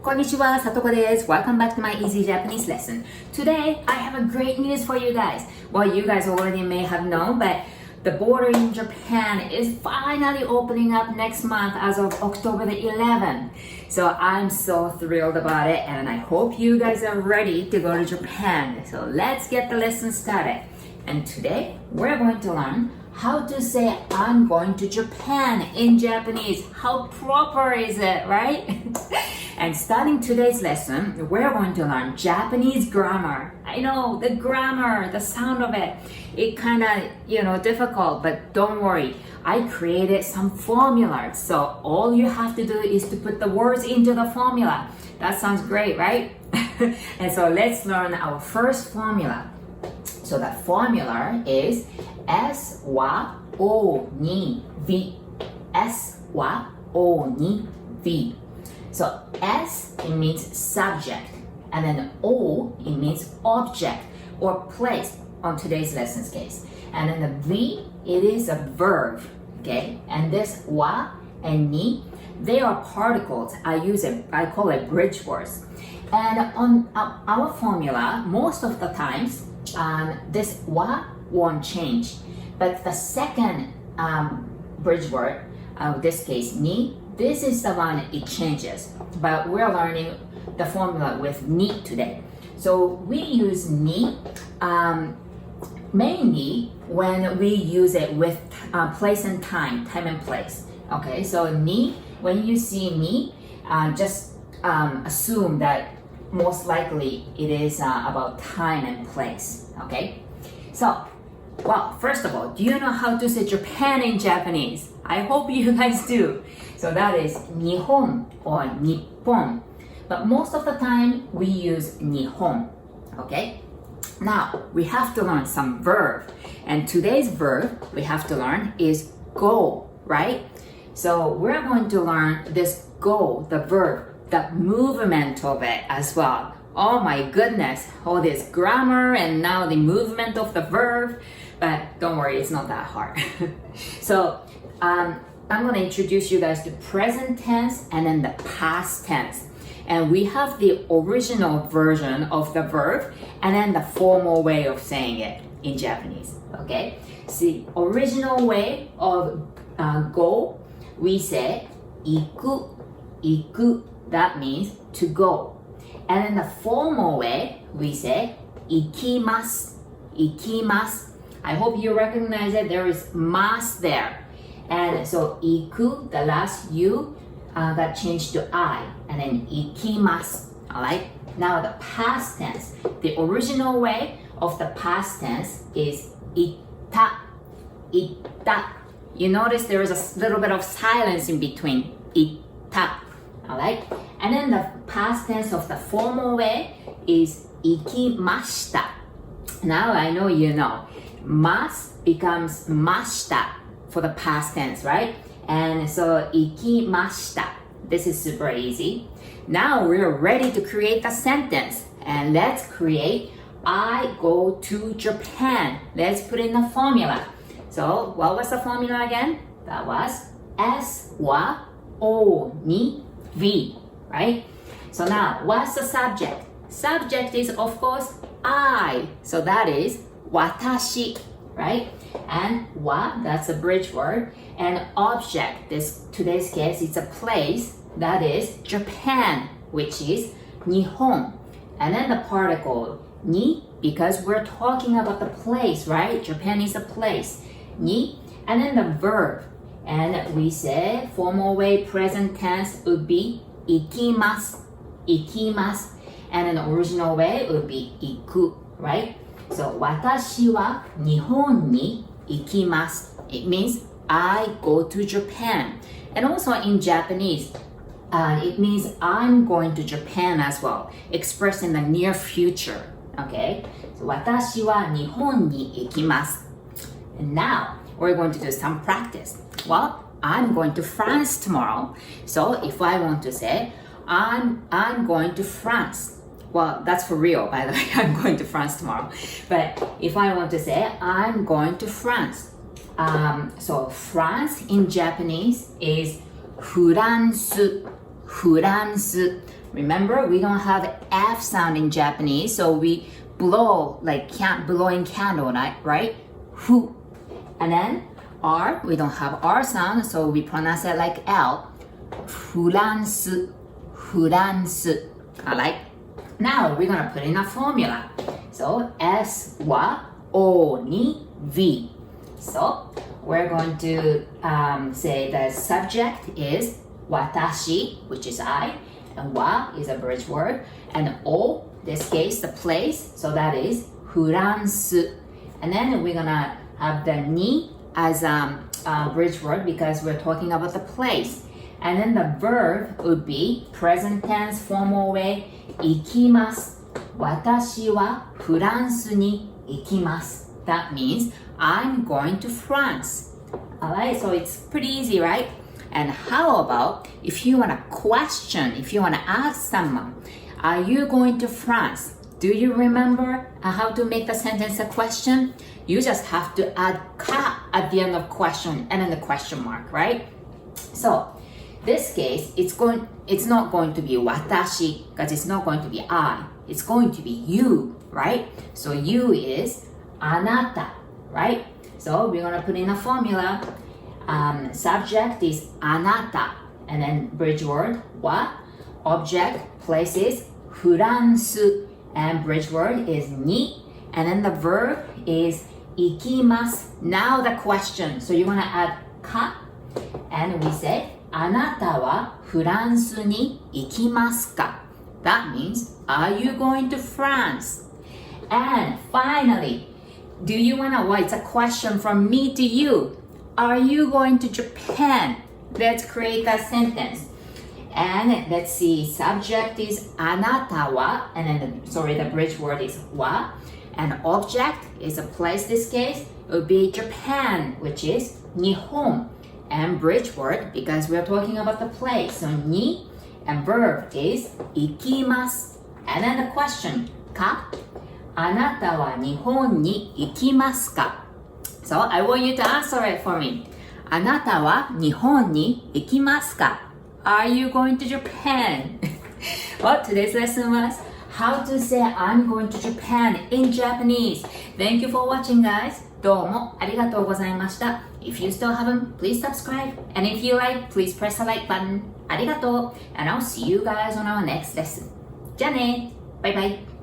Konnichiwa, Satoko desu. Welcome back to my Easy Japanese lesson. Today, I have a great news for you guys. Well, you guys already may have known, but the border in Japan is finally opening up next month as of October the 11th. So I'm so thrilled about it, and I hope you guys are ready to go to Japan. So let's get the lesson started. And today, we're going to learn how to say I'm going to Japan in Japanese. How proper is it, right? And starting today's lesson, we're going to learn Japanese grammar. I know, the grammar, the sound of it, it kind of, difficult, but don't worry. I created some formulas. So all you have to do is to put the words into the formula. That sounds great, right? And so let's learn our first formula. So the formula is S wa O ni V. S wa O ni V. So S, it means subject, and then O, it means object or place on today's lesson's case. And then the V, it is a verb, okay? And this wa and ni, they are particles. I call it bridge words. And on our formula, most of the times, this wa won't change. But the second bridge word, this case, ni, this is the one it changes. But we're learning the formula with ni today. So we use ni mainly when we use it with place and time and place. Okay, so ni, when you see ni, just assume that most likely it is about time and place. Okay, so well, first of all, do you know how to say Japan in Japanese? I hope you guys do. So that is Nihon or Nippon. But most of the time we use Nihon. Okay? Now we have to learn some verb. And today's verb we have to learn is go, right? So we're going to learn this go, the verb, the movement of it as well. Oh my goodness, all this grammar and now the movement of the verb. But don't worry, it's not that hard. So I'm going to introduce you guys to present tense and then the past tense. And we have the original version of the verb and then the formal way of saying it in Japanese. Okay? See, original way of go, we say iku, iku. That means to go. And in the formal way, we say ikimasu, ikimasu. I hope you recognize it. There is mas there. And so iku, the last u, got changed to I. And then ikimasu. Alright? Now the past tense. The original way of the past tense is itta. Itta. You notice there is a little bit of silence in between. Itta. Alright? And then the past tense of the formal way is ikimashita. Now I know you know. Mas becomes mashita for the past tense, right? And so ikimashita. This is super easy. Now we're ready to create a sentence. And let's create I go to Japan. Let's put in the formula. So what was the formula again? That was S wa O ni V, right? So now, what's the subject? Subject is, of course, I. So that is watashi, right? And wa, that's a bridge word. And object, today's case, it's a place. That is Japan, which is Nihon. And then the particle ni, because we're talking about the place, right? Japan is a place. Ni, and then the verb. And we say formal way present tense would be ikimasu, ikimasu. And an original way would be iku, right? So watashi wa Nihon ni ikimasu. It means I go to Japan. And also in Japanese, it means I'm going to Japan as well, expressed in the near future. Okay? So watashi wa Nihon ni ikimasu. And now we're going to do some practice. Well, I'm going to France tomorrow. So if I want to say, I'm going to France. Well, that's for real, by the way. I'm going to France tomorrow. But if I want to say, I'm going to France. So France in Japanese is フランス。フランス. Remember, we don't have F sound in Japanese, so we blow like blowing candle, right? ふ. And then R, we don't have R sound, so we pronounce it like L. フランス, フランス. Alright? Now we're gonna put in a formula. So S は O に V. So we're going to say the subject is 私, which is I, and は is a bridge word, and O, this case, the place, so that is フランス. And then we're gonna have the に as a bridge word because we're talking about the place. And then the verb would be present tense formal way, 行きます. 私はフランスに行きます. That means I'm going to France. Alright, so it's pretty easy, right? And how about if you want to question, if you want to ask someone, are you going to France? Do you remember how to make the sentence a question? You just have to add か at the end of question and then the question mark, right? So, this case, it's not going to be 私 because it's not going to be I. It's going to be you, right? So you is あなた, right? So we're going to put in a formula. Subject is あなた, and then bridge word は, object, place is フランス, and bridge word is に, and then the verb is 行きます. Now the question. So you want to add か, and we say あなたはフランスに行きますか? That means, are you going to France? And finally, do you want to, it's a question from me to you. Are you going to Japan? Let's create a sentence. And let's see, subject is あなたは, and then, the bridge word is は, and object is a place, this case, it would be Japan, which is 日本. And bridge word, because we're talking about the place. So, に and verb is 行きます. And then the question, か? あなたは日本に行きますか? So, I want you to answer it for me. あなたは日本に行きますか? Are you going to Japan? Well, today's lesson was how to say I'm going to Japan in Japanese. Thank you for watching, guys. どうもありがとうございました. If you still haven't, please subscribe. And if you like, please press the like button. ありがとう. And I'll see you guys on our next lesson. じゃあね. Bye bye.